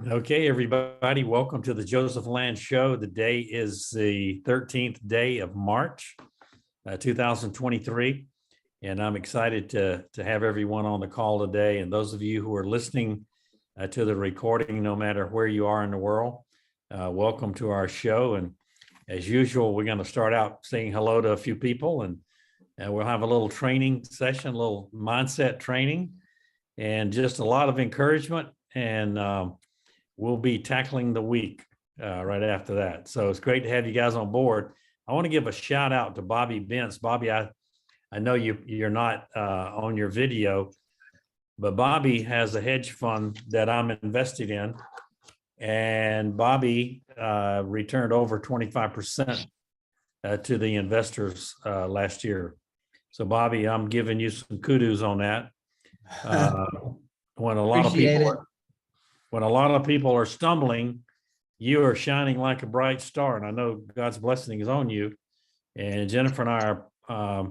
Okay, everybody, welcome to the Joseph Land Show. The day is the 13th day of March, 2023, and I'm excited to have everyone on the call today. And those of you who are listening to the recording, no matter where you are in the world, welcome to our show. And as usual, we're going to start out saying hello to a few people, and we'll have a little training session, a little mindset training, and just a lot of encouragement. And we'll be tackling the week right after that. So it's great to have you guys on board. I want to give a shout out to Bobby Bentz. Bobby, I know you're not on your video, but Bobby has a hedge fund that I'm invested in, and Bobby returned over 25% to the investors last year. So Bobby, I'm giving you some kudos on that. When a lot of people when a lot of people are stumbling, you are shining like a bright star. And I know God's blessing is on you. And Jennifer and I are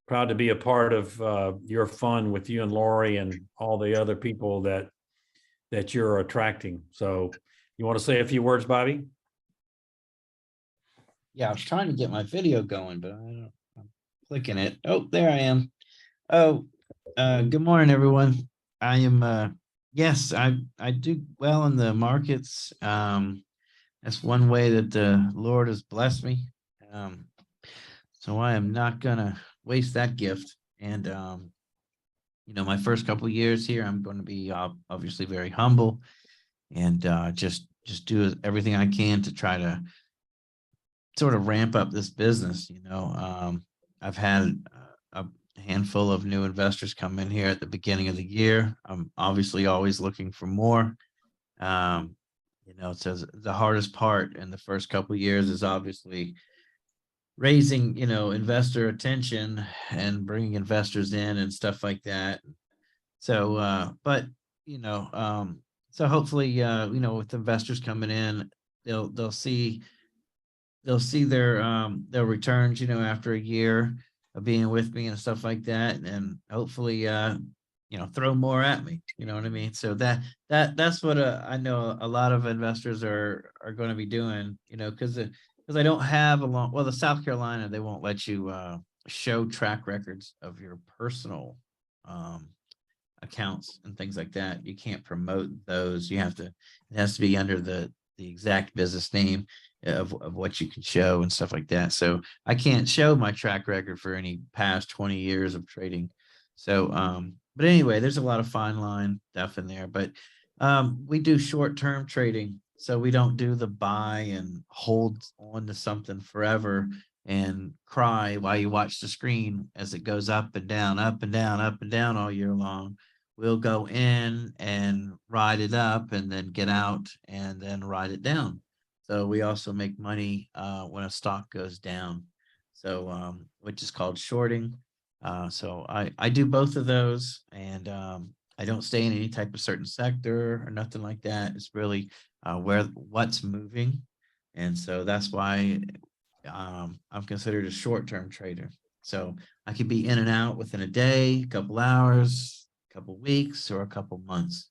proud to be a part of your fun with you and Lori and all the other people that you're attracting. So you want to say a few words, Bobby? Yeah, I was trying to get my video going, but I'm clicking it. Oh, there I am. Oh, good morning, everyone. I am yes, I do well in the markets. That's one way that the Lord has blessed me. So I am not gonna waste that gift. And my first couple of years here, I'm going to be obviously very humble and just do everything I can to try to sort of ramp up this business. I've had a handful of new investors come in here at the beginning of the year. I'm obviously always looking for more. So the hardest part in the first couple of years is obviously raising, investor attention and bringing investors in and stuff like that. So, so hopefully, with investors coming in, they'll see their returns, after a year of being with me and stuff like that, and hopefully throw more at me, you know what I mean? So that's what I know a lot of investors are going to be doing, because I don't have the South Carolina, they won't let you show track records of your personal accounts and things like that. You can't promote those. It has to be under the exact business name of what you can show and stuff like that. So I can't show my track record for any past 20 years of trading. So but anyway, there's a lot of fine line stuff in there, but we do short-term trading. So we don't do the buy and hold on to something forever and cry while you watch the screen as it goes up and down, up and down, up and down all year long. We'll go in and ride it up and then get out and then ride it down. So we also make money when a stock goes down, so which is called shorting. So I do both of those, and I don't stay in any type of certain sector or nothing like that. It's really what's moving, and so that's why I'm considered a short-term trader. So I could be in and out within a day, a couple hours, a couple weeks, or a couple months.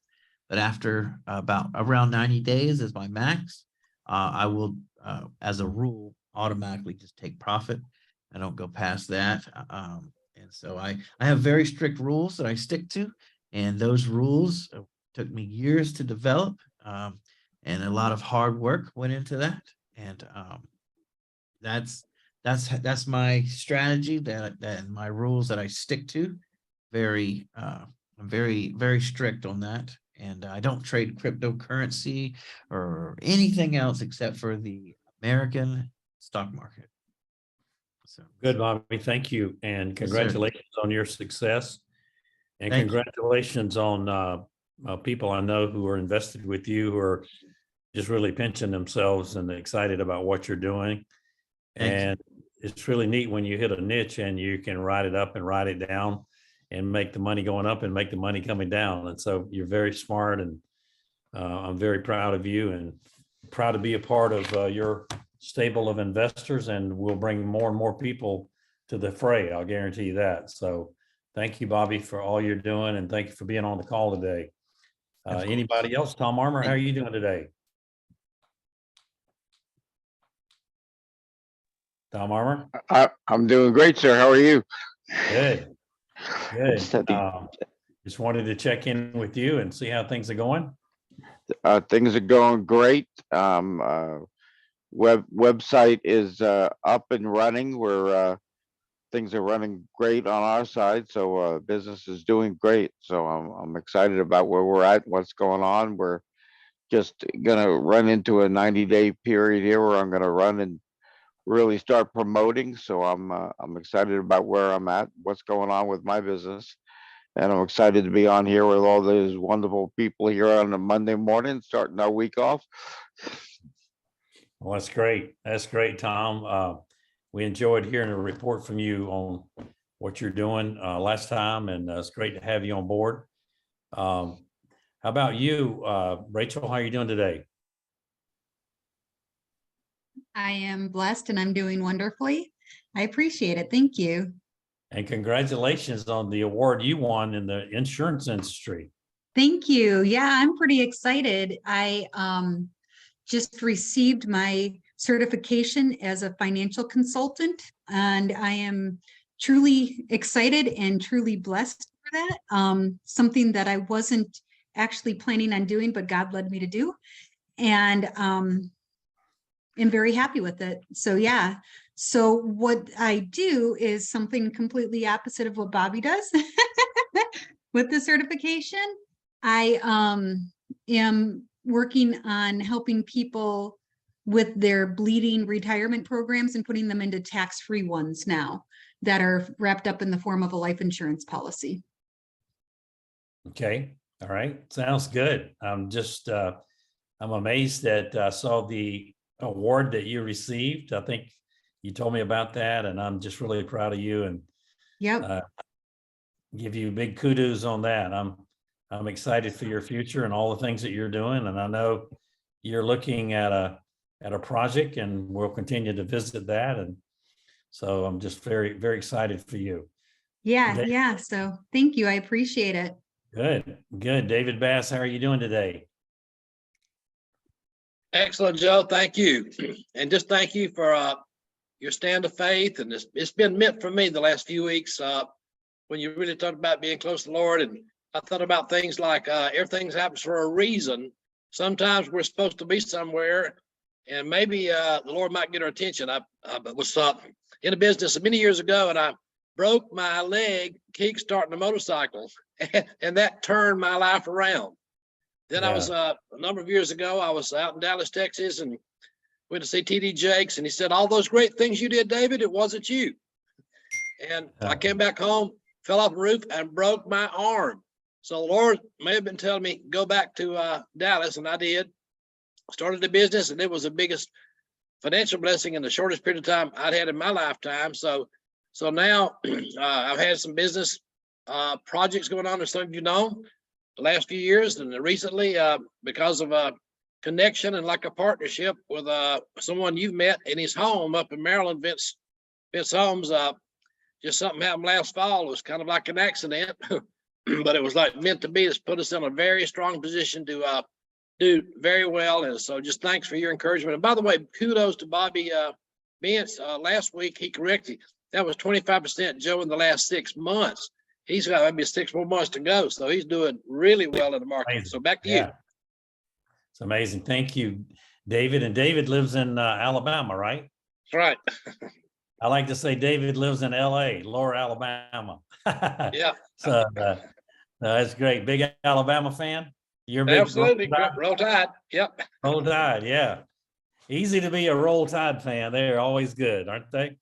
But after about around 90 days is my max. I will, as a rule, automatically just take profit. I don't go past that. And so I have very strict rules that I stick to. And those rules took me years to develop. And a lot of hard work went into that. And that's my strategy that my rules that I stick to. I'm very strict on that. And I don't trade cryptocurrency or anything else except for the American stock market. So good, Bobby. Thank you. And congratulations on your success. And congratulations on people I know who are invested with you, who are just really pinching themselves and excited about what you're doing. And it's really neat when you hit a niche and you can ride it up and ride it down and make the money going up and make the money coming down. And so you're very smart, and I'm very proud of you and proud to be a part of your stable of investors, and we'll bring more and more people to the fray. I'll guarantee you that. So thank you, Bobby, for all you're doing, and thank you for being on the call today. Anybody else? Tom Armour, how are you doing today? Tom Armour? I'm doing great, sir. How are you? Good, Just good. had to- Just wanted to check in with you and see how things are going. Things are going great. Website is up and running. Things are running great on our side, so business is doing great. So I'm excited about where we're at, what's going on. We're just gonna run into a 90-day period here where I'm gonna run and really start promoting. So I'm excited about where I'm at, what's going on with my business. And I'm excited to be on here with all those wonderful people here on a Monday morning, starting our week off. Well, that's great. That's great, Tom. We enjoyed hearing a report from you on what you're doing last time, and it's great to have you on board. How about you, Rachel? How are you doing today? I am blessed and I'm doing wonderfully. I appreciate it. Thank you. And congratulations on the award you won in the insurance industry. Thank you. Yeah, I'm pretty excited. I just received my certification as a financial consultant, and I am truly excited and truly blessed for that. Something that I wasn't actually planning on doing, but God led me to do. And am very happy with it. So yeah. So what I do is something completely opposite of what Bobby does with the certification. I am working on helping people with their bleeding retirement programs and putting them into tax-free ones now that are wrapped up in the form of a life insurance policy. Okay. All right. Sounds good. I'm amazed that I saw the award that you received. I think you told me about that, and I'm just really proud of you and Yep. give you big kudos on that. I'm excited for your future and all the things that you're doing, and I know you're looking at a project, and we'll continue to visit that. And so I'm just very, very excited for you. Yeah. Yeah. So thank you. I appreciate it. Good. Good. David Bass, how are you doing today? Excellent, Joe. Thank you. And just thank you for your stand of faith. And it's been meant for me the last few weeks when you really talked about being close to the Lord. And I thought about things like everything happens for a reason. Sometimes we're supposed to be somewhere, and maybe the Lord might get our attention. I was in a business many years ago, and I broke my leg kick-starting a motorcycle, and that turned my life around. Then I was a number of years ago, I was out in Dallas, Texas, and went to see TD Jakes, and he said, all those great things you did, David, it wasn't you. And I came back home, fell off the roof, and broke my arm. So the Lord may have been telling me, go back to Dallas, and I did. Started a business, and it was the biggest financial blessing in the shortest period of time I'd had in my lifetime. So now I've had some business projects going on, as some of you know, the last few years, and recently because of a connection and like a partnership with someone you've met in his home up in Maryland, Vince Holmes. Just something happened last fall. It was kind of like an accident, but it was like meant to be. It's put us in a very strong position to do very well. And so just thanks for your encouragement. And by the way, kudos to Bobby Vince. Last week he corrected, that was 25%, Joe, in the last 6 months. He's got maybe 6 more months to go. So he's doing really well in the market. Amazing. So back to you. It's amazing. Thank you, David. And David lives in Alabama, right? That's right. I like to say David lives in LA, Lower Alabama. Yeah. So that's great. Big Alabama fan? You're a big Absolutely. Roll Tide. Yep. Roll Tide, yeah. Easy to be a Roll Tide fan. They're always good, aren't they?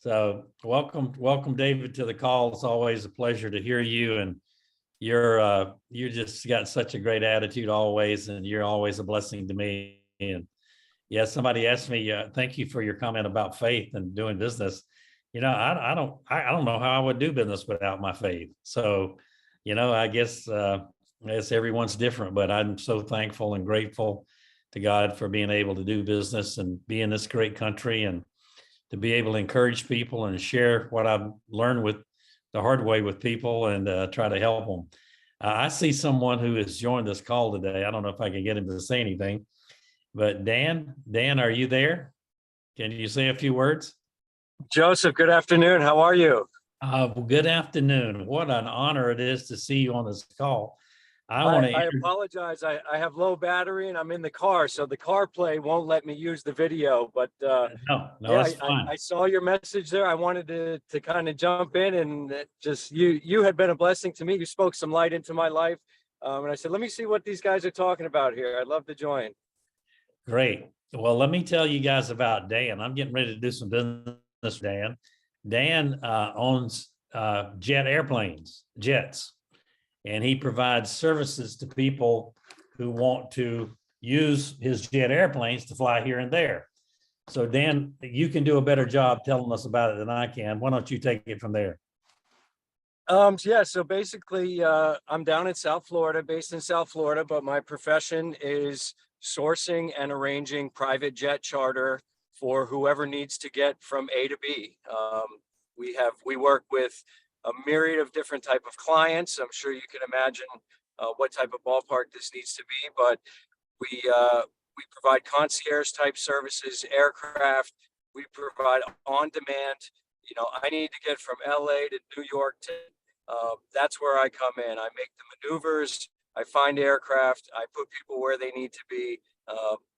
So welcome, David, to the call. It's always a pleasure to hear you, and you just got such a great attitude always, and you're always a blessing to me. And yeah, somebody asked me, thank you for your comment about faith and doing business. I don't know how I would do business without my faith. So, I guess everyone's different, but I'm so thankful and grateful to God for being able to do business and be in this great country, and to be able to encourage people and share what I've learned with the hard way with people, and try to help them. I see someone who has joined this call today. I don't know if I can get him to say anything, but Dan, are you there? Can you say a few words? Joseph, good afternoon. How are you? Well, good afternoon. What an honor it is to see you on this call. I apologize. I have low battery and I'm in the car, so the CarPlay won't let me use the video. But no, yeah, it's fine. I saw your message there. I wanted to kind of jump in and just you had been a blessing to me. You spoke some light into my life, and I said, let me see what these guys are talking about here. I'd love to join. Great. Well, let me tell you guys about Dan. I'm getting ready to do some business with Dan. Dan owns jets, and he provides services to people who want to use his jet airplanes to fly here and there. So Dan, you can do a better job telling us about it than I can. Why don't you take it from there? Yeah, so basically, I'm down in South Florida, based in South Florida, but my profession is sourcing and arranging private jet charter for whoever needs to get from A to B. We work with a myriad of different type of clients. I'm sure you can imagine what type of ballpark this needs to be, but we provide concierge type services, aircraft. We provide on demand. You know, I need to get from LA to New York to, that's where I come in. I make the maneuvers, I find aircraft, I put people where they need to be.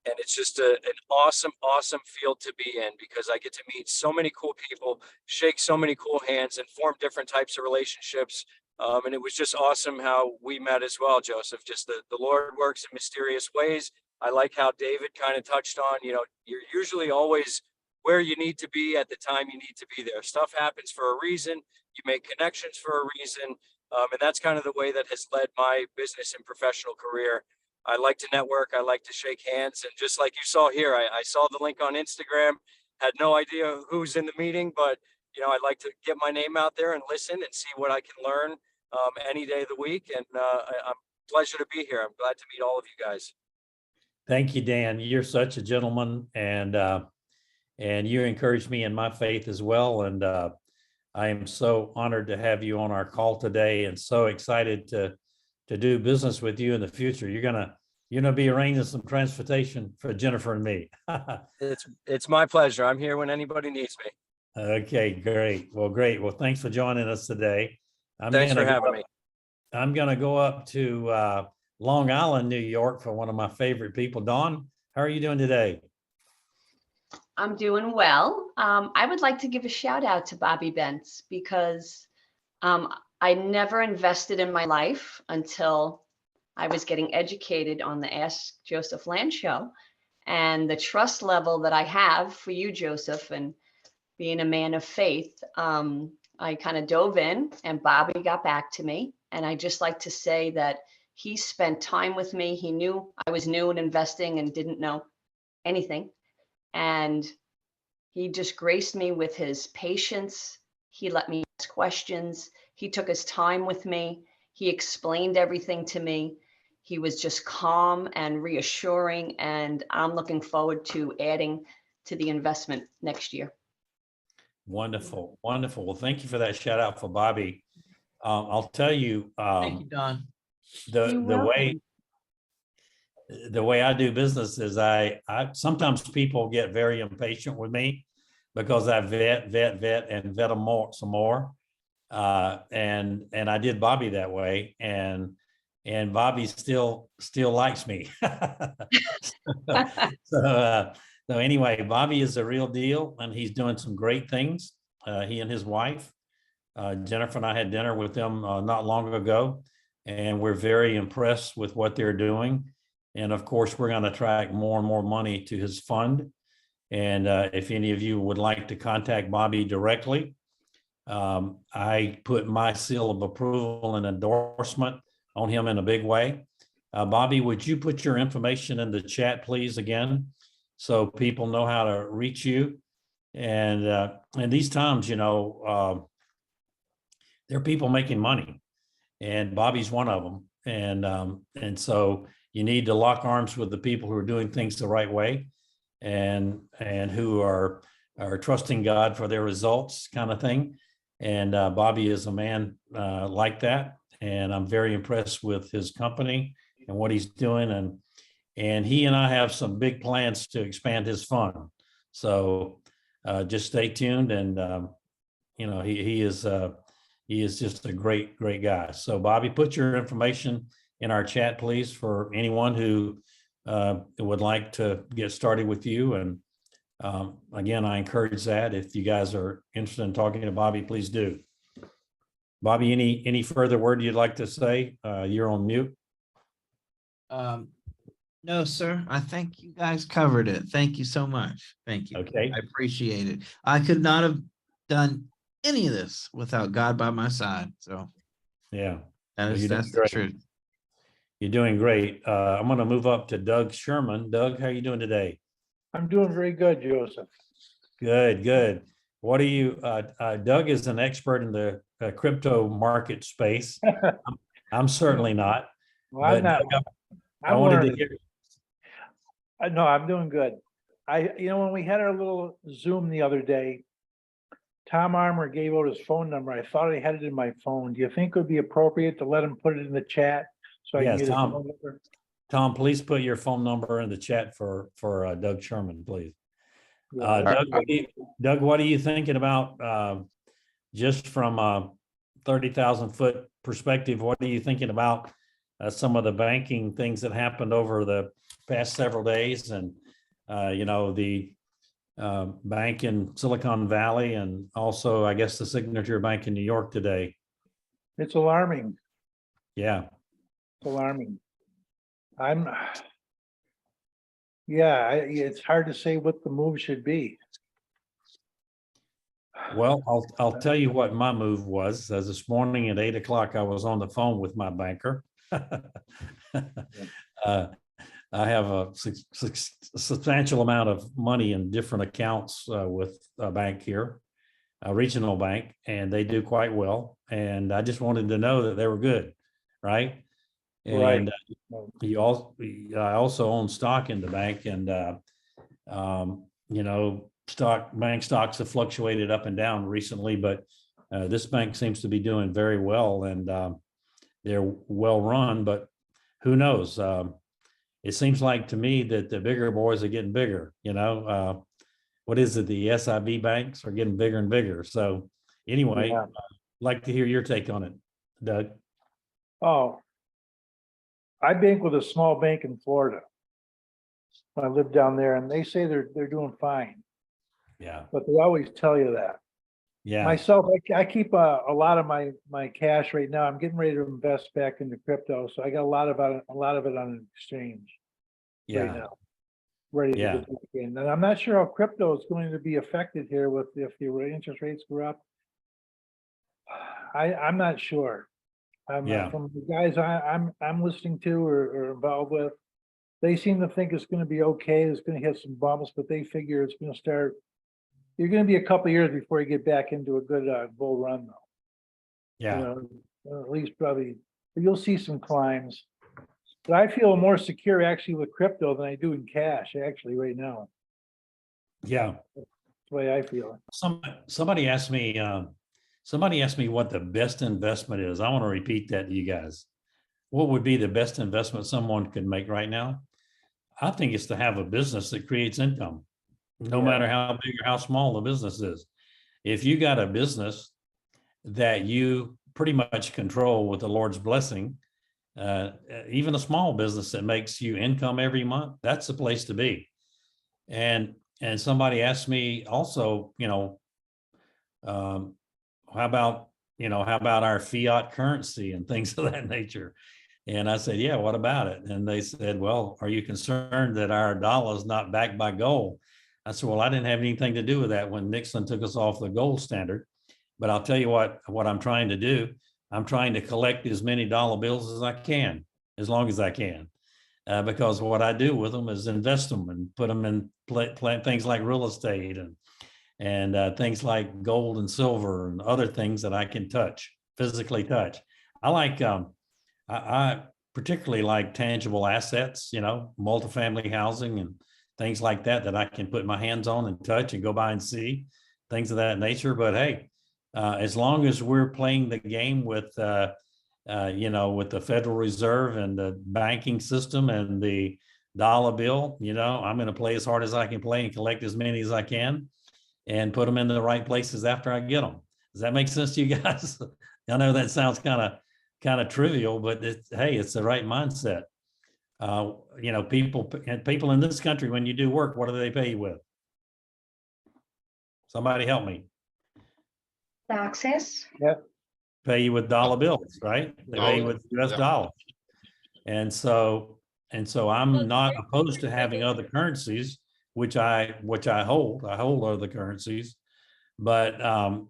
And it's just an awesome, awesome field to be in because I get to meet so many cool people, shake so many cool hands and form different types of relationships. And it was just awesome how we met as well, Joseph. Just the Lord works in mysterious ways. I like how David kind of touched on, you know, you're usually always where you need to be at the time you need to be there. Stuff happens for a reason. You make connections for a reason. And that's kind of the way that has led my business and professional career. I like to network. I like to shake hands. And just like you saw here, I saw the link on Instagram, had no idea who's in the meeting, but you know, I like to get my name out there and listen and see what I can learn any day of the week. And I'm pleasure to be here. I'm glad to meet all of you guys. Thank you, Dan. You're such a gentleman, and you encouraged me in my faith as well. And I am so honored to have you on our call today, and so excited to do business with you in the future. You're gonna be arranging some transportation for Jennifer and me. It's my pleasure. I'm here when anybody needs me. Okay, great. Well, thanks for joining us today. Thanks for having me. I'm gonna go up to Long Island, New York, for one of my favorite people. Dawn, how are you doing today? I'm doing well. I would like to give a shout out to Bobby Bentz because I never invested in my life until I was getting educated on the Ask Joseph Land show, and the trust level that I have for you, Joseph, and being a man of faith. I kind of dove in and Bobby got back to me. And I just like to say that he spent time with me. He knew I was new in investing and didn't know anything. And he just graced me with his patience. He let me ask questions. He took his time with me. He explained everything to me. He was just calm and reassuring. And I'm looking forward to adding to the investment next year. Wonderful, wonderful. Well, thank you for that shout out for Bobby. I'll tell you, Thank you, Don. the way I do business is I sometimes people get very impatient with me because I vet and vet them some more. And I did Bobby that way, and Bobby still likes me. So anyway, Bobby is a real deal, and he's doing some great things. He and his wife, Jennifer, and I had dinner with them not long ago, and we're very impressed with what they're doing. And of course, we're going to attract more and more money to his fund. And if any of you would like to contact Bobby directly, I put my seal of approval and endorsement on him in a big way. Bobby, would you put your information in the chat, please, again, so people know how to reach you? And in these times, you know, there are people making money, and Bobby's one of them. And so you need to lock arms with the people who are doing things the right way, and who are trusting God for their results, kind of thing. And Bobby is a man like that, and I'm very impressed with his company and what he's doing. And he and I have some big plans to expand his fund. So just stay tuned. And he is just a great guy. So Bobby, put your information in our chat, please, for anyone who would like to get started with you. And again, I encourage that. If you guys are interested in talking to Bobby, please do. Bobby, any further word you'd like to say? You're on mute. No, sir. I think you guys covered it. Thank you so much. Thank you. Okay. I appreciate it. I could not have done any of this without God by my side. So Yeah, that's you're doing the great. truth. You're doing great. I'm going to move up to Doug Sherman. Doug, how are you doing today? I'm doing very good, Joseph. Good. What are you, Doug is an expert in the crypto market space. I'm certainly not. Well, I'm But not. Doug, I I'm wanted to learning. hear, No, I'm doing good. When we had our little Zoom the other day, Tom Armour gave out his phone number. I thought I had it in my phone. Do you think it would be appropriate to let him put it in the chat so I can Yes, get his Tom. phone number? Tom, please put your phone number in the chat for Doug Sherman, please. Yeah, Doug, what are you thinking about, just from a 30,000 foot perspective? What are you thinking about some of the banking things that happened over the past several days, and the bank in Silicon Valley, and also I guess the Signature Bank in New York today? It's alarming. Yeah. It's alarming. It's hard to say what the move should be. Well, I'll tell you what my move was. As this morning at 8 o'clock, I was on the phone with my banker. I have a substantial amount of money in different accounts with a bank here, a regional bank, and they do quite well. And I just wanted to know that they were good, right? And I also own stock in the bank, and bank stocks have fluctuated up and down recently, but this bank seems to be doing very well, and they're well run. But who knows? It seems like to me that the bigger boys are getting bigger. What is it? The SIV banks are getting bigger and bigger. So anyway, Yeah. I'd like to hear your take on it, Doug. Oh, I bank with a small bank in Florida. I live down there, and they say they're doing fine, Yeah. but they always tell you that. Yeah. Myself, I keep a lot of my cash right now. I'm getting ready to invest back into crypto, so I got a lot of it on an exchange right Yeah. now, ready to Yeah. get back in. And I'm not sure how crypto is going to be affected here if the interest rates go up. I'm not sure. Yeah. From the guys I'm listening to or involved with, they seem to think it's going to be okay. It's going to hit some bumps, but they figure it's going to start. You're going to be a couple of years before you get back into a good bull run, though. Yeah. At least probably, but you'll see some climbs. But I feel more secure actually with crypto than I do in cash, actually, right now. Yeah. That's the way I feel. Somebody asked me what the best investment is. I want to repeat that to you guys. What would be the best investment someone could make right now? I think it's to have a business that creates income, no matter how big or how small the business is. If you got a business that you pretty much control with the Lord's blessing, even a small business that makes you income every month, that's the place to be. And somebody asked me also, how about our fiat currency and things of that nature? And I said, yeah, what about it? And they said, well, are you concerned that our dollar is not backed by gold? I said, well, I didn't have anything to do with that when Nixon took us off the gold standard. But I'll tell you what I'm trying to do. I'm trying to collect as many dollar bills as I can, as long as I can. Because what I do with them is invest them and put them in things like real estate and things like gold and silver and other things that I can physically touch. I particularly like tangible assets, multifamily housing and things like that I can put my hands on and touch and go by and see, things of that nature. But hey, as long as we're playing the game with with the Federal Reserve and the banking system and the dollar bill, I'm going to play as hard as I can play and collect as many as I can and put them in the right places after I get them. Does that make sense to you guys? I know that sounds kind of trivial, but hey, it's the right mindset. People in this country, when you do work, what do they pay you with? Somebody help me. Taxes. Pay you with dollar bills, right? They pay you with US dollars. And so I'm not opposed to having other currencies, which I hold. I hold other currencies, but I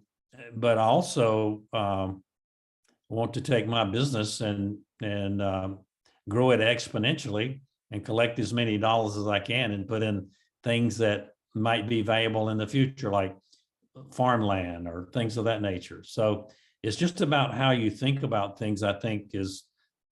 also want to take my business and grow it exponentially and collect as many dollars as I can and put in things that might be valuable in the future, like farmland or things of that nature. So it's just about how you think about things, I think is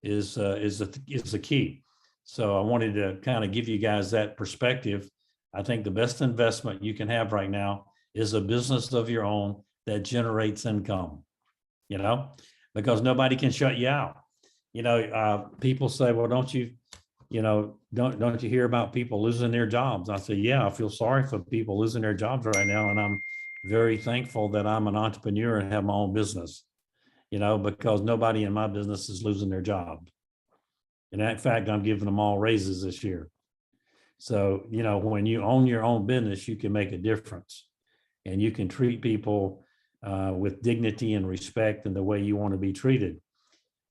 the key. So I wanted to kind of give you guys that perspective. I think the best investment you can have right now is a business of your own that generates income, because nobody can shut you out. People say, well, don't you hear about people losing their jobs? I say, yeah, I feel sorry for people losing their jobs right now. And I'm very thankful that I'm an entrepreneur and have my own business, because nobody in my business is losing their job. And in fact, I'm giving them all raises this year. So, when you own your own business, you can make a difference and you can treat people with dignity and respect and the way you want to be treated.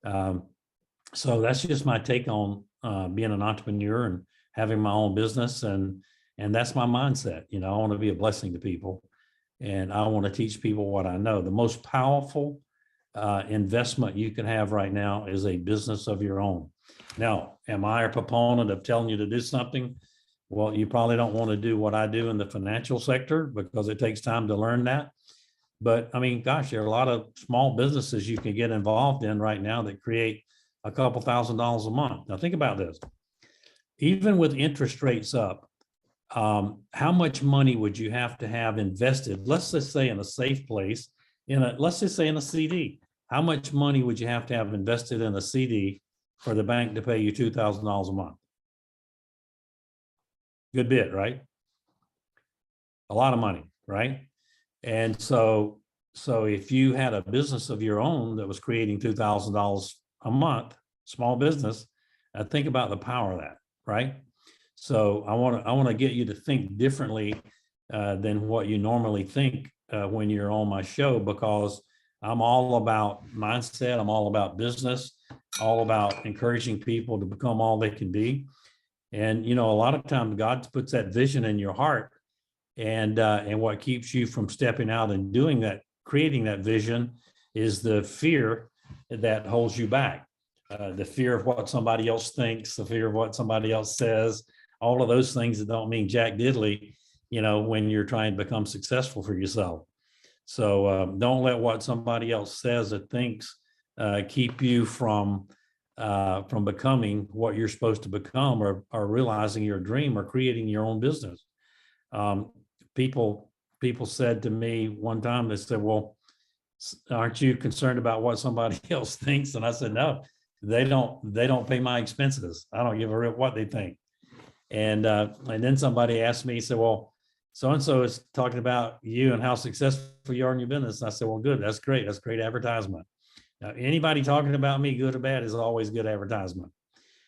So that's just my take on being an entrepreneur and having my own business. And that's my mindset. I want to be a blessing to people and I want to teach people what I know. The most powerful investment you can have right now is a business of your own. Now, am I a proponent of telling you to do something? Well, you probably don't want to do what I do in the financial sector because it takes time to learn that. But I mean, gosh, there are a lot of small businesses you can get involved in right now that create a couple $1,000s a month. Now think about this. Even with interest rates up, how much money would you have to have invested? Let's just say in a safe place, let's just say in a CD. How much money would you have to have invested in a CD for the bank to pay you $2,000 a month? Good bit, right? A lot of money, right? And so if you had a business of your own that was creating $2,000 a month, small business, think about the power of that, right? So I want to get you to think differently than what you normally think when you're on my show, because I'm all about mindset. I'm all about business, all about encouraging people to become all they can be. And, a lot of times God puts that vision in your heart, and what keeps you from stepping out and doing that, creating that vision, is the fear that holds you back. The fear of what somebody else thinks, the fear of what somebody else says, all of those things that don't mean jack diddly, when you're trying to become successful for yourself. So don't let what somebody else says or thinks keep you from becoming what you're supposed to become, or realizing your dream, or creating your own business. People said to me one time, they said, well, aren't you concerned about what somebody else thinks? And I said, no, they don't pay my expenses. I don't give a rip what they think. And then somebody asked me, he said, well, so-and-so is talking about you and how successful you are in your business. And I said, well, good. That's great. That's great advertisement. Now, anybody talking about me, good or bad, is always good advertisement.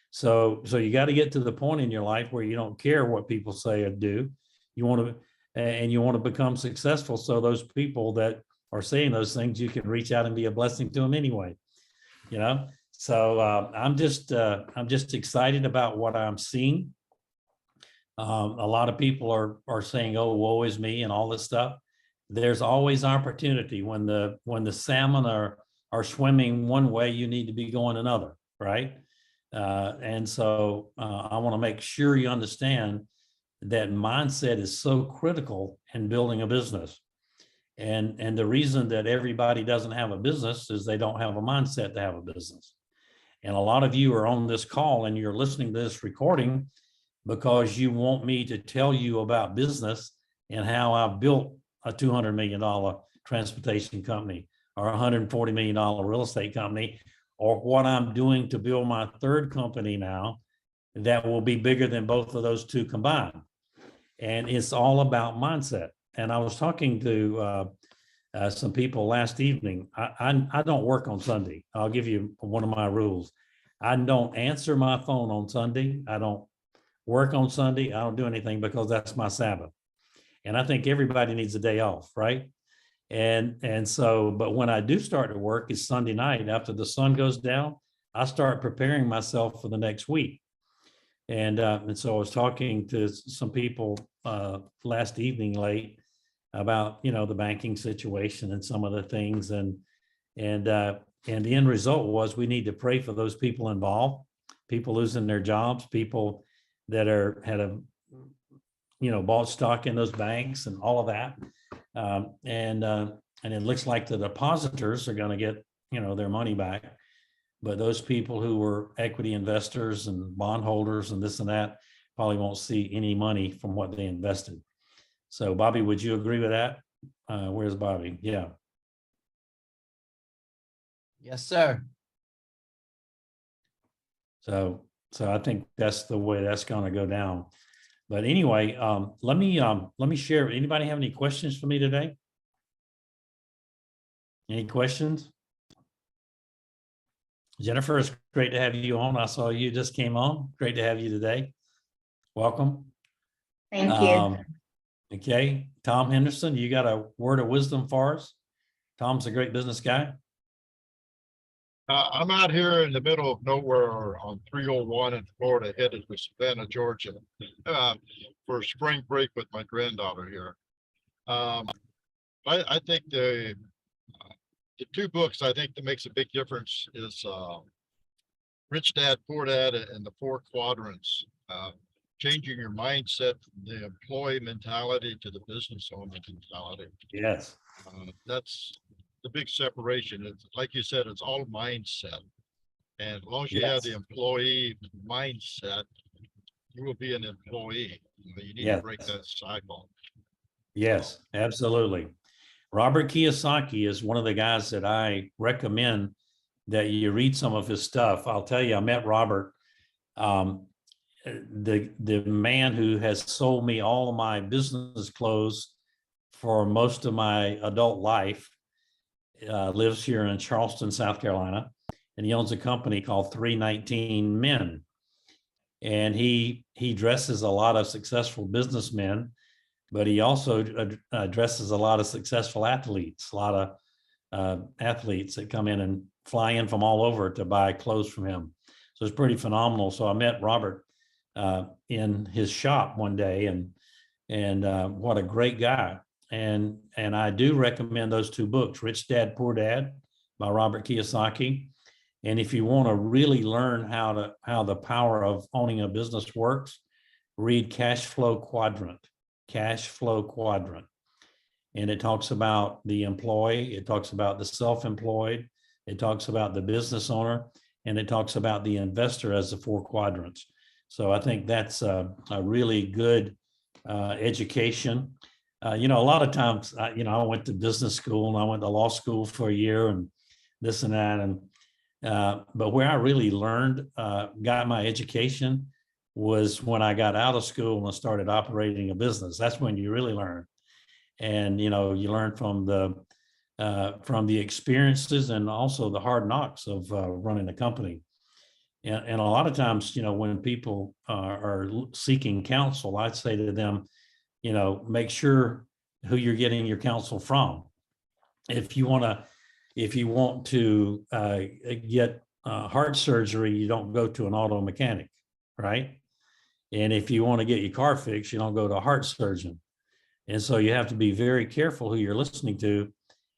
So you got to get to the point in your life where you don't care what people say or do. You want to become successful. So those people that are saying those things, you can reach out and be a blessing to them anyway. So I'm just excited about what I'm seeing. A lot of people are saying, "Oh, woe is me," and all this stuff. There's always opportunity. When the salmon are swimming one way, you need to be going another, right? And so I want to make sure you understand that mindset is so critical in building a business. And the reason that everybody doesn't have a business is they don't have a mindset to have a business. And a lot of you are on this call and you're listening to this recording because you want me to tell you about business and how I've built a $200 million transportation company or a $140 million real estate company, or what I'm doing to build my third company now that will be bigger than both of those two combined. And it's all about mindset. And I was talking to some people last evening. I don't work on Sunday. I'll give you one of my rules. I don't answer my phone on Sunday. I don't work on Sunday. I don't do anything because that's my Sabbath. And I think everybody needs a day off, right? And so, but when I do start to work, it's Sunday night after the sun goes down. I start preparing myself for the next week. And so I was talking to some people last evening late about, you know, the banking situation and some of the things, and the end result was we need to pray for those people involved, people losing their jobs, people that bought stock in those banks and all of that. And it looks like the depositors are going to get, you know, their money back. But those people who were equity investors and bondholders and this and that probably won't see any money from what they invested. So Bobby, would you agree with that? Where's Bobby? Yeah. Yes, sir. So I think that's the way that's going to go down. But anyway, let me share. Anybody have any questions for me today? Any questions? Jennifer, it's great to have you on. I saw you just came on. Great to have you today. Welcome. Thank you. Okay, Tom Henderson, you got a word of wisdom for us? Tom's a great business guy. I'm out here in the middle of nowhere on 301 in Florida, headed to Savannah, Georgia, for spring break with my granddaughter here. I think the two books I think that makes a big difference is Rich Dad, Poor Dad, and the Four Quadrants. Changing your mindset from the employee mentality to the business owner mentality. Yes. That's the big separation. It's like you said, it's all mindset. And as long as you have the employee mindset, you will be an employee. You need to break that cycle. Yes, absolutely. Robert Kiyosaki is one of the guys that I recommend that you read some of his stuff. I'll tell you, I met Robert, the man who has sold me all of my business clothes for most of my adult life, lives here in Charleston, South Carolina, and he owns a company called 319 Men. And he dresses a lot of successful businessmen, but he also addresses a lot of successful athletes, a lot of athletes that come in and fly in from all over to buy clothes from him. So it's pretty phenomenal. So I met Robert in his shop one day, and what a great guy. And I do recommend those two books, Rich Dad, Poor Dad by Robert Kiyosaki. And if you want to really learn how the power of owning a business works, read Cash Flow Quadrant. And it talks about the employee, it talks about the self-employed, it talks about the business owner, and it talks about the investor as the four quadrants. So I think that's a really good education. A lot of times, I went to business school and I went to law school for a year and this and that. But where I really learned, got my education was when I got out of school and started operating a business. That's when you really learn. And, you learn from the experiences and also the hard knocks of running a company. And a lot of times, when people are seeking counsel, I'd say to them, make sure who you're getting your counsel from. If you want to get heart surgery, you don't go to an auto mechanic, right? And if you want to get your car fixed, you don't go to a heart surgeon. And so you have to be very careful who you're listening to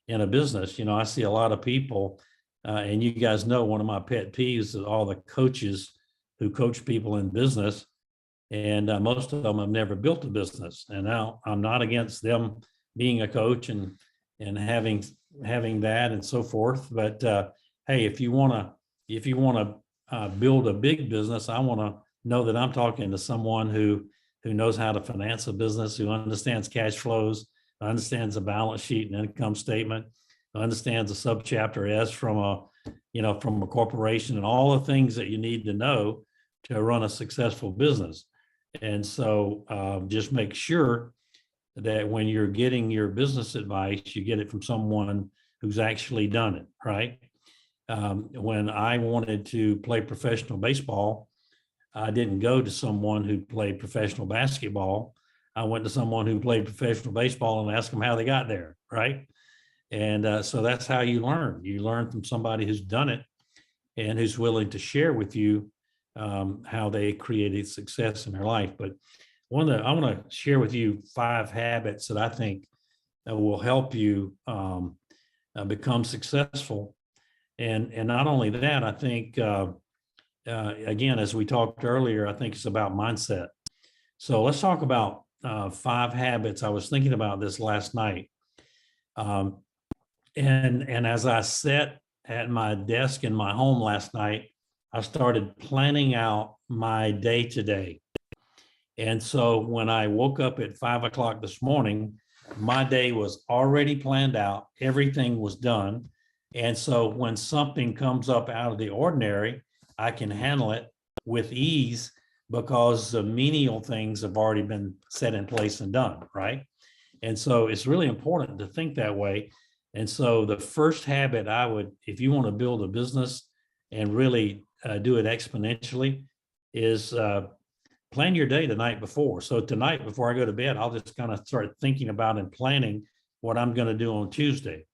in a business. I see a lot of people, and you guys know one of my pet peeves is all the coaches who coach people in business. And most of them have never built a business. And now I'm not against them being a coach and having that and so forth. But hey, if you want to build a big business, I want to know that I'm talking to someone who knows how to finance a business, who understands cash flows, understands a balance sheet and income statement, understands a subchapter S from from a corporation and all the things that you need to know to run a successful business. And so just make sure that when you're getting your business advice, you get it from someone who's actually done it, right? When I wanted to play professional baseball, I didn't go to someone who played professional basketball. I went to someone who played professional baseball and asked them how they got there, right? And so that's how you learn. You learn from somebody who's done it and who's willing to share with you how they created success in their life. But I want to share with you 5 habits that I think will help you become successful. And not only that, I think, again, as we talked earlier, I think it's about mindset. So let's talk about 5 habits. I was thinking about this last night. And as I sat at my desk in my home last night, I started planning out my day to day. And so when I woke up at 5 o'clock this morning, my day was already planned out. Everything was done. And so when something comes up out of the ordinary, I can handle it with ease because the menial things have already been set in place and done, right? And so it's really important to think that way. And so the first habit I would, if you want to build a business and really do it exponentially, is plan your day the night before. So tonight, before I go to bed, I'll just kind of start thinking about and planning what I'm going to do on Tuesday.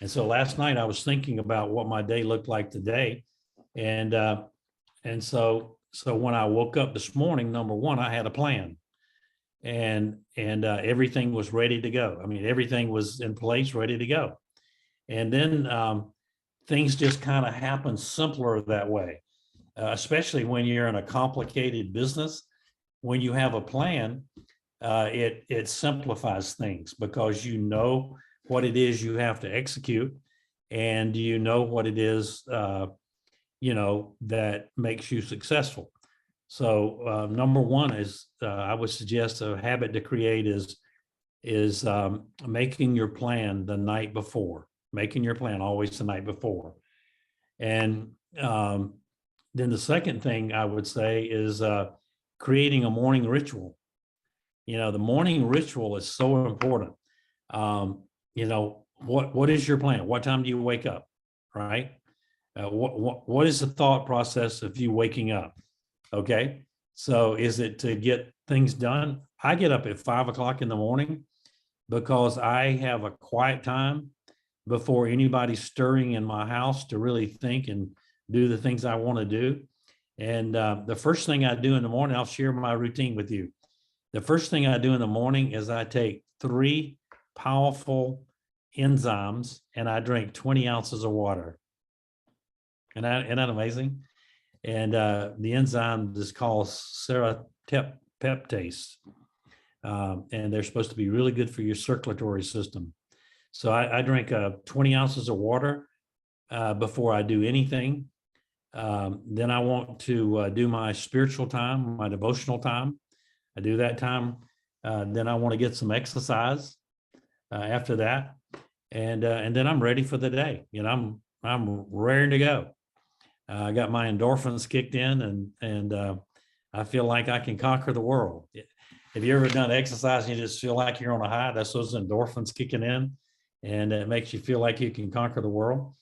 And so last night I was thinking about what my day looked like today. And so when I woke up this morning, number one, I had a plan. And everything was ready to go. I mean, everything was in place, ready to go. And then things just kind of happen simpler that way, especially when you're in a complicated business. When you have a plan, it simplifies things because you know what it is you have to execute, and you know what it is that makes you successful. So number one is I would suggest a habit to create is making your plan the night before. Making your plan always the night before. And then the second thing I would say is creating a morning ritual. The morning ritual is so important. What is your plan? What time do you wake up? Right? What is the thought process of you waking up? Okay. So is it to get things done? I get up at 5 o'clock in the morning because I have a quiet time before anybody's stirring in my house to really think and do the things I want to do. And the first thing I do in the morning, I'll share my routine with you. The first thing I do in the morning is I take 3 powerful enzymes and I drink 20 ounces of water. Isn't that amazing? And the enzyme is called seroteptase. And they're supposed to be really good for your circulatory system. So I drink 20 ounces of water before I do anything. Then I want to do my spiritual time, my devotional time. I do that time. Then I want to get some exercise after that. And then I'm ready for the day. I'm raring to go. I got my endorphins kicked in and I feel like I can conquer the world. Have you ever done exercise and you just feel like you're on a high? That's those endorphins kicking in and it makes you feel like you can conquer the world.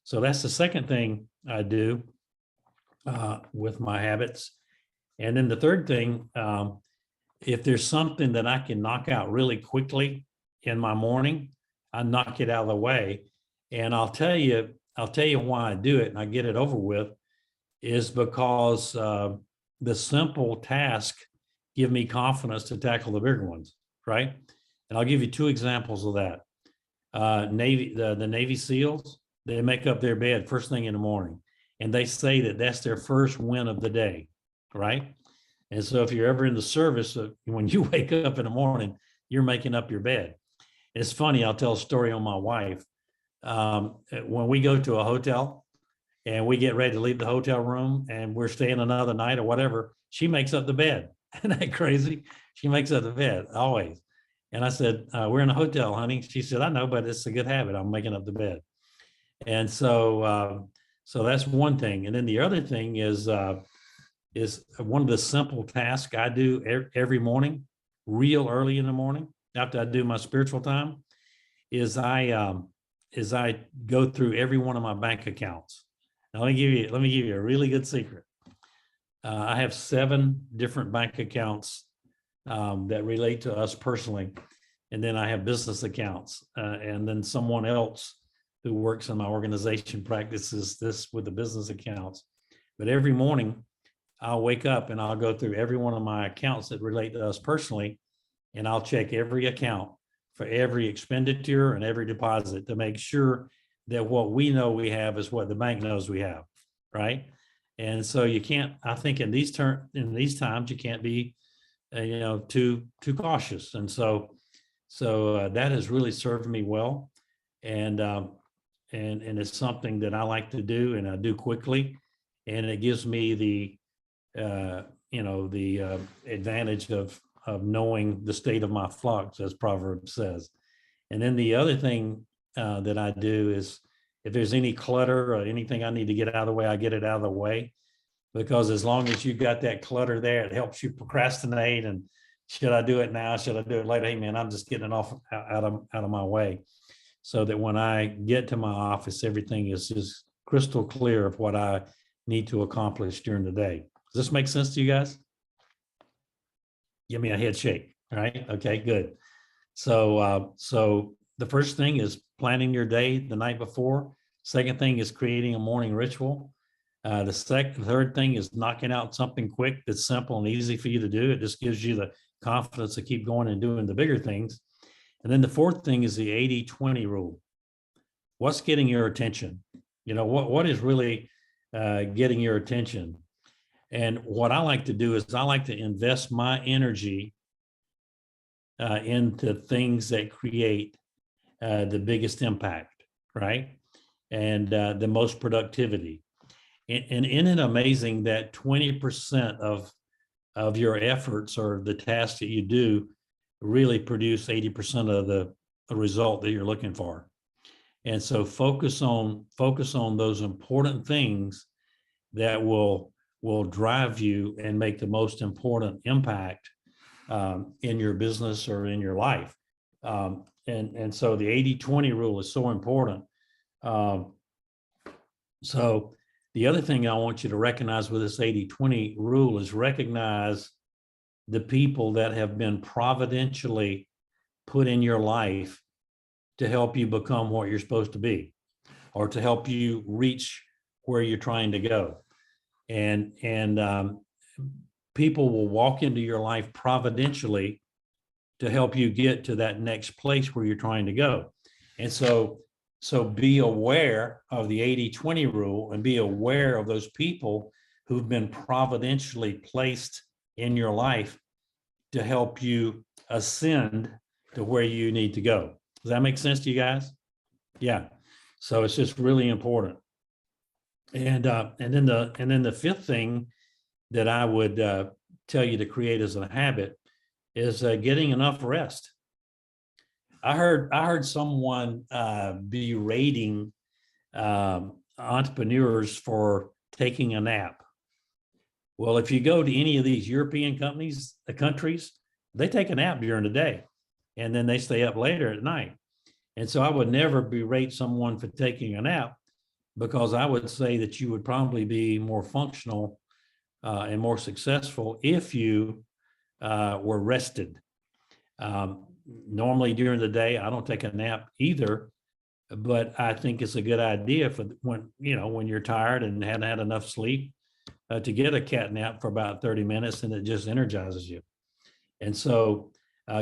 So that's the second thing I do with my habits. And then the third thing, if there's something that I can knock out really quickly in my morning, I knock it out of the way. And I'll tell you why I do it and I get it over with is because the simple task give me confidence to tackle the bigger ones, right? And I'll give you 2 examples of that. The Navy SEALs, they make up their bed first thing in the morning and they say that that's their first win of the day, right? And so if you're ever in the service, when you wake up in the morning, you're making up your bed. It's funny, I'll tell a story on my wife. When we go to a hotel and we get ready to leave the hotel room and we're staying another night or whatever, she makes up the bed. Isn't that crazy? She makes up the bed always. And I said, we're in a hotel, honey. She said, I know, but it's a good habit. I'm making up the bed. And so So that's one thing. And then the other thing is one of the simple tasks I do every morning, real early in the morning, after I do my spiritual time, is I go through every one of my bank accounts. Now, let me give you a really good secret. I have 7 different bank accounts that relate to us personally. And then I have business accounts, and then someone else who works in my organization practices this with the business accounts. But every morning I'll wake up and I'll go through every one of my accounts that relate to us personally, and I'll check every account for every expenditure and every deposit to make sure that what we know we have is what the bank knows we have, right? And so you can't, I think in these times, you can't be, too cautious. And so that has really served me well. And it's something that I like to do, and I do quickly. And it gives me the advantage of knowing the state of my flocks, as Proverbs says. And then the other thing that I do is, if there's any clutter or anything I need to get out of the way, I get it out of the way. Because as long as you got that clutter there, it helps you procrastinate. And should I do it now? Should I do it later? Hey man, I'm just getting it out of my way, so that when I get to my office, everything is just crystal clear of what I need to accomplish during the day. Does this make sense to you guys? Give me a head shake. All right. Okay, good. So the first thing is planning your day the night before. Second thing is creating a morning ritual. The third thing is knocking out something quick that's simple and easy for you to do. It just gives you the confidence to keep going and doing the bigger things. And then the fourth thing is the 80-20 rule. What's getting your attention? What is really getting your attention? And what I like to do is I like to invest my energy into things that create the biggest impact, right? And the most productivity. And isn't it amazing that 20% of your efforts or the tasks that you do really produce 80% of the result that you're looking for? And so focus on those important things that will drive you and make the most important impact in your business or in your life. And so the 80-20 rule is so important. So the other thing I want you to recognize with this 80-20 rule is recognize the people that have been providentially put in your life to help you become what you're supposed to be, or to help you reach where you're trying to go. And people will walk into your life providentially to help you get to that next place where you're trying to go. And so be aware of the 80-20 rule, and be aware of those people who've been providentially placed in your life to help you ascend to where you need to go. Does that make sense to you guys? Yeah. So it's just really important. And then the fifth thing that I would tell you to create as a habit is getting enough rest. I heard someone berating entrepreneurs for taking a nap. Well, if you go to any of these European countries, they take a nap during the day, and then they stay up later at night. And so I would never berate someone for taking a nap, because I would say that you would probably be more functional and more successful if you were rested. Normally during the day, I don't take a nap either, but I think it's a good idea for when you're tired and hadn't had enough sleep to get a cat nap for about 30 minutes, and it just energizes you. And so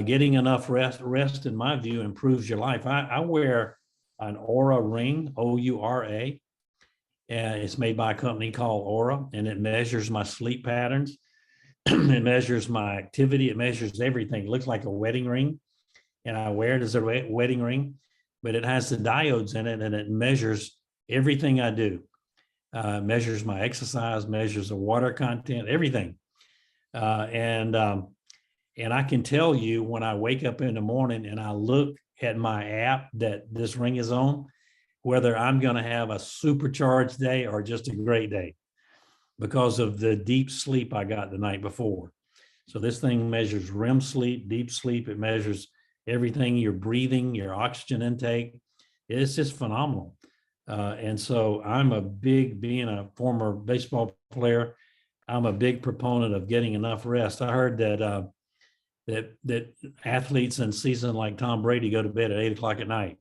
getting enough rest, in my view, improves your life. I wear an Aura ring, O-U-R-A. And it's made by a company called Aura, and it measures my sleep patterns. It measures my activity. It measures everything. It looks like a wedding ring, and I wear it as a wedding ring, but it has the diodes in it, and it measures everything I do. Measures my exercise, measures the water content, everything. And I can tell you, when I wake up in the morning and I look at my app that this ring is on, whether I'm going to have a supercharged day or just a great day because of the deep sleep I got the night before. So this thing measures REM sleep, deep sleep. It measures everything, your breathing, your oxygen intake. It's just phenomenal. And so I'm being a former baseball player, I'm a big proponent of getting enough rest. I heard that that athletes in season like Tom Brady go to bed at 8 o'clock at night,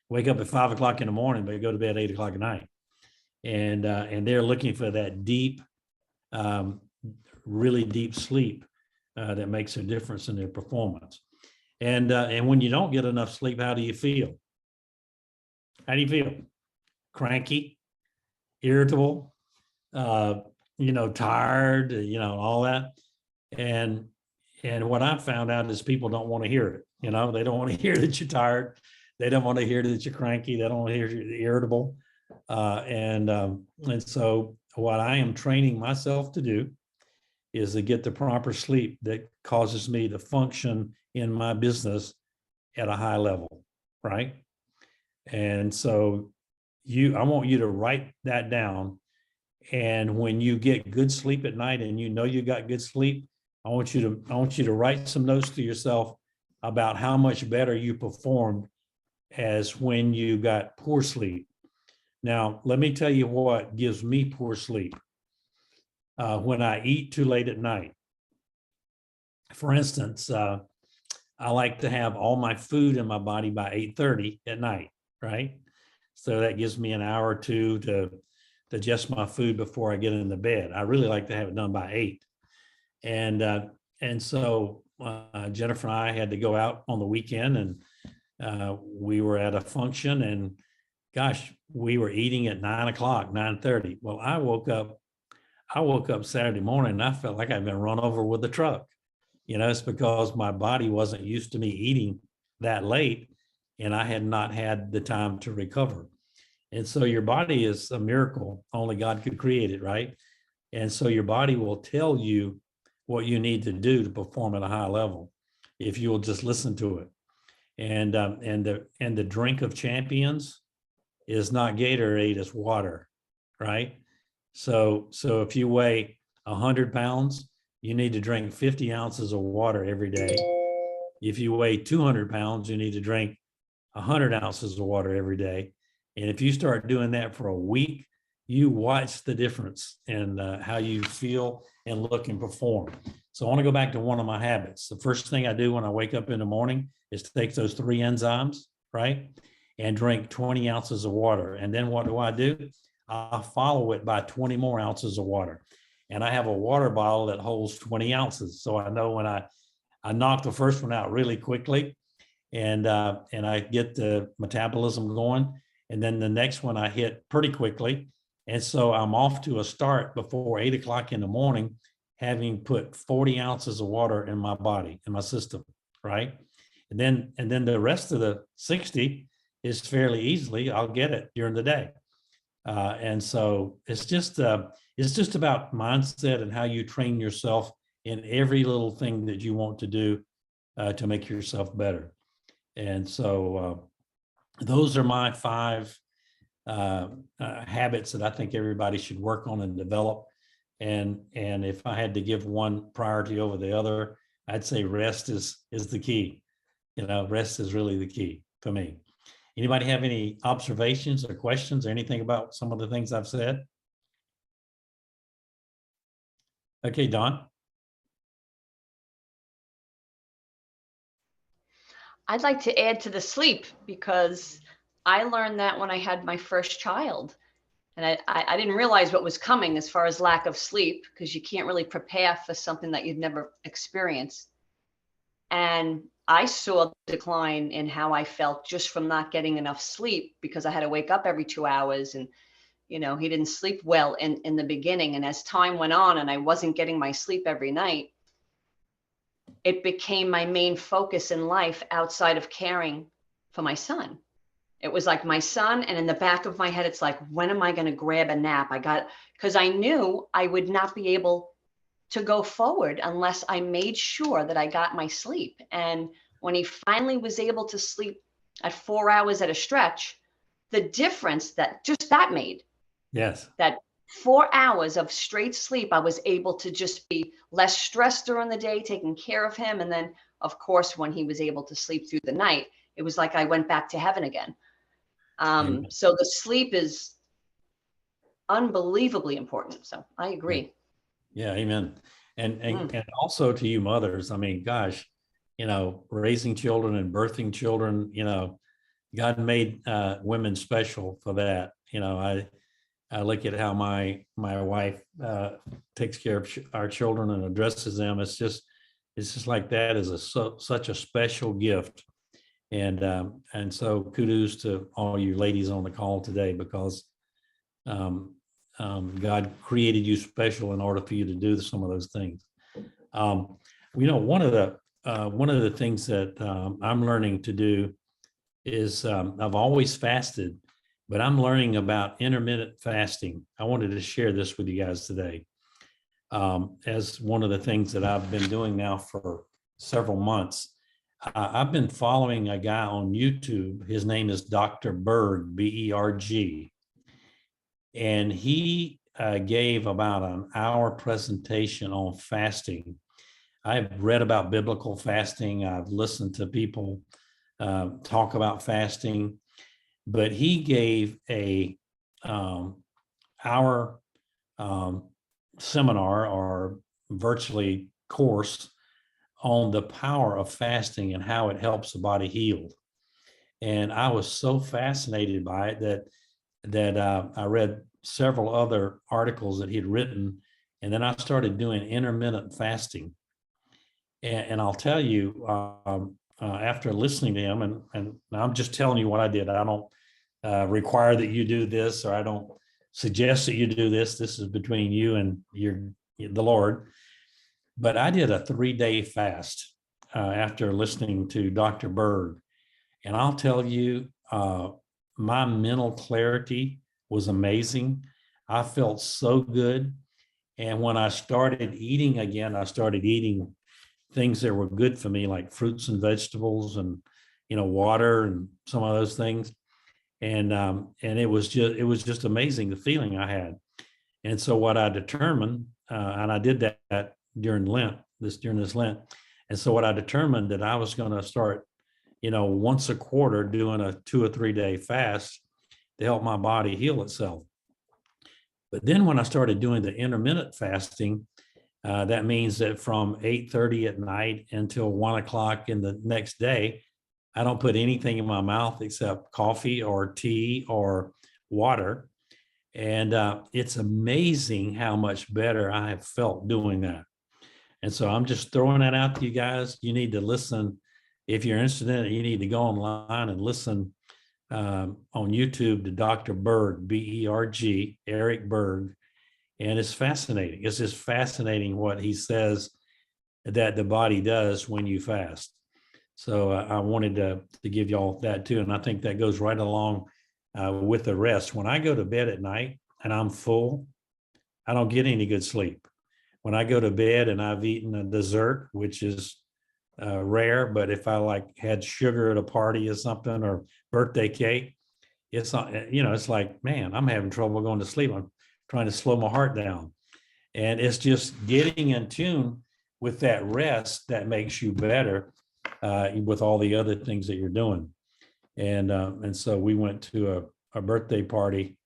wake up at 5 o'clock in the morning, but go to bed at 8 o'clock at night. And they're looking for that deep, really deep sleep that makes a difference in their performance. And when you don't get enough sleep, how do you feel? How do you feel? Cranky, irritable, tired, all that. And what I found out is people don't want to hear it. They don't want to hear that you're tired. They don't want to hear that you're cranky. They don't want to hear you're irritable. And so what I am training myself to do is to get the proper sleep that causes me to function in my business at a high level, right? And so I want you to write that down. And when you get good sleep at night and you got good sleep, I want you to write some notes to yourself about how much better you performed as when you got poor sleep. Now, let me tell you what gives me poor sleep. When I eat too late at night. For instance, I like to have all my food in my body by 8:30 at night, right? So that gives me an hour or two to digest my food before I get into bed. I really like to have it done by 8. And so Jennifer and I had to go out on the weekend, and we were at a function, and gosh, we were eating at 9 o'clock, 9:30. Well, I woke up Saturday morning and I felt like I'd been run over with a truck. It's because my body wasn't used to me eating that late, and I had not had the time to recover. And so your body is a miracle. Only God could create it, right? And so your body will tell you what you need to do to perform at a high level if you will just listen to it. And the drink of champions is not Gatorade, it's water, right? So if you weigh 100 pounds, you need to drink 50 ounces of water every day. If you weigh 200 pounds, you need to drink 100 ounces of water every day. And if you start doing that for a week, you watch the difference in how you feel and look and perform. So I want to go back to one of my habits. The first thing I do when I wake up in the morning is to take those 3 enzymes, right? And drink 20 ounces of water. And then what do? I'll follow it by 20 more ounces of water. And I have a water bottle that holds 20 ounces. So I know when I knock the first one out really quickly, and I get the metabolism going, and then the next one I hit pretty quickly. And so I'm off to a start before 8 o'clock in the morning, having put 40 ounces of water in my body, in my system, right? And then the rest of the 60 is fairly easily, I'll get it during the day. And so it's just about mindset and how you train yourself in every little thing that you want to do to make yourself better. And so those are my 5 habits that I think everybody should work on and develop. And if I had to give one priority over the other, I'd say rest is the key. Rest is really the key for me. Anybody have any observations or questions or anything about some of the things I've said? Okay, Don. I'd like to add to the sleep because I learned that when I had my first child. And I didn't realize what was coming as far as lack of sleep, because you can't really prepare for something that you've never experienced. And I saw a decline in how I felt just from not getting enough sleep, because I had to wake up every 2 hours, and he didn't sleep well in the beginning. And as time went on and I wasn't getting my sleep every night, it became my main focus in life outside of caring for my son. It was like my son, and in the back of my head, it's like, when am I going to grab a nap? Because I knew I would not be able to go forward unless I made sure that I got my sleep. And when he finally was able to sleep at 4 hours at a stretch, the difference that just that made. Yes. That 4 hours of straight sleep, I was able to just be less stressed during the day, taking care of him. And then, of course, when he was able to sleep through the night, it was like I went back to heaven again. So the sleep is unbelievably important. So I agree. Yeah, amen. And also to you mothers, I mean, gosh, raising children and birthing children, God made women special for that. I look at how my wife takes care of our children and addresses them. It's just like that is such a special gift. And so kudos to all you ladies on the call today, because God created you special in order for you to do some of those things. One of the things that I'm learning to do is I've always fasted, but I'm learning about intermittent fasting. I wanted to share this with you guys today as one of the things that I've been doing now for several months. I've been following a guy on YouTube. His name is Dr. Berg, B-E-R-G. And he gave about an hour presentation on fasting. I've read about biblical fasting. I've listened to people talk about fasting, but he gave a hour seminar or virtually course on the power of fasting and how it helps the body heal. And I was so fascinated by it that I read several other articles that he'd written, and then I started doing intermittent fasting. And I'll tell you, after listening to him, and I'm just telling you what I did. I don't require that you do this, or I don't suggest that you do this. This is between you and the Lord. But I did a 3-day fast after listening to Dr. Berg. And I'll tell you, my mental clarity was amazing. I felt so good. And when I started eating again, I started eating things that were good for me, like fruits and vegetables and, water and some of those things. And it was just amazing, the feeling I had. And so what I determined, and I did that during this Lent. And so what I determined that I was going to start, once a quarter doing a 2 or 3 day fast to help my body heal itself. But then when I started doing the intermittent fasting, that means that from 8:30 at night until 1 o'clock in the next day, I don't put anything in my mouth except coffee or tea or water. And it's amazing how much better I have felt doing that. And so I'm just throwing that out to you guys. You need to listen. If you're interested in it, you need to go online and listen on YouTube to Dr. Berg, B-E-R-G, Eric Berg. And it's fascinating. It's just fascinating what he says that the body does when you fast. So I wanted to give y'all that too. And I think that goes right along with the rest. When I go to bed at night and I'm full, I don't get any good sleep. When I go to bed and I've eaten a dessert, which is rare, but if I had sugar at a party or something, or birthday cake, it's not, it's like, man, I'm having trouble going to sleep. I'm trying to slow my heart down. And it's just getting in tune with that rest that makes you better with all the other things that you're doing. And so we went to a birthday party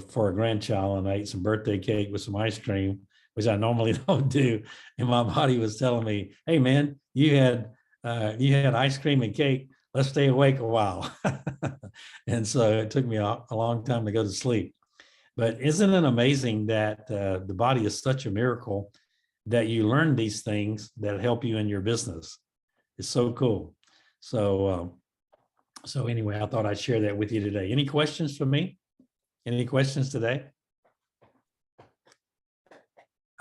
for a grandchild, and I ate some birthday cake with some ice cream, which I normally don't do. And my body was telling me, hey man, you had ice cream and cake. Let's stay awake a while. And so it took me a long time to go to sleep. But isn't it amazing that the body is such a miracle that you learn these things that help you in your business? It's so cool. So anyway, I thought I'd share that with you today. Any questions for me? Any questions today?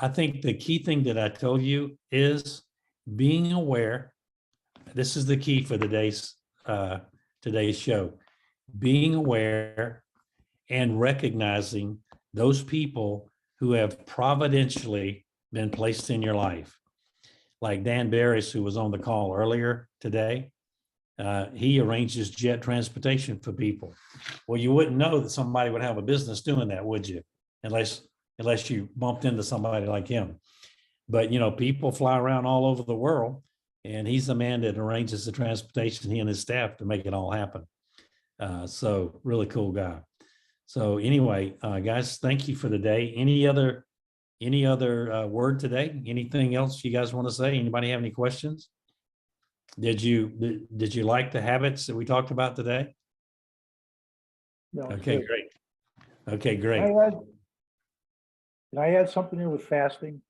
I think the key thing that I told you is being aware. This is the key for today's show. Being aware and recognizing those people who have providentially been placed in your life. Like Dan Barris, who was on the call earlier today. he arranges jet transportation for people. Well, you wouldn't know that somebody would have a business doing that, would you? Unless you bumped into somebody like him. But, people fly around all over the world, and he's the man that arranges the transportation, he and his staff, to make it all happen. So really cool guy. So anyway, guys, thank you for the day. Any other word today? Anything else you guys want to say? Anybody have any questions? Did you like the habits that we talked about today? No, it's Okay, good. great. Okay, Can great. can I add something here with fasting?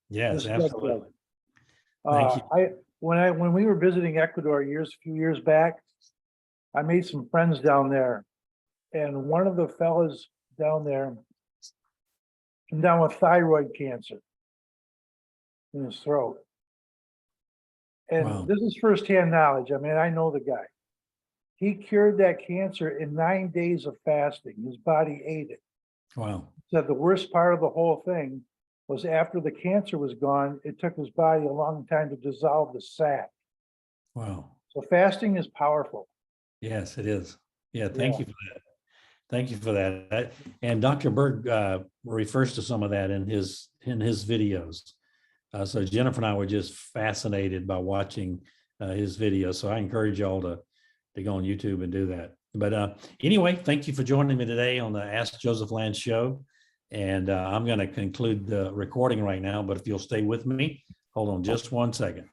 Yes, Just absolutely. dovetail. Thank you. When we were visiting Ecuador a few years back, I made some friends down there. And one of the fellas down there came down with thyroid cancer in his throat. And Wow. this is firsthand knowledge. I mean, I know the guy. He cured that cancer in 9 days of fasting. His body ate it. Wow. Said the worst part of the whole thing was after the cancer was gone, it took his body a long time to dissolve the sac. Wow. So fasting is powerful. Yes, it is. Yeah, thank Yeah. you for that. Thank you for that. And Dr. Berg refers to some of that in his videos. So Jennifer and I were just fascinated by watching his videos. So I encourage y'all to go on YouTube and do that. But anyway, thank you for joining me today on the Ask Joseph Land show. And I'm going to conclude the recording right now, but if you'll stay with me, hold on just 1 second.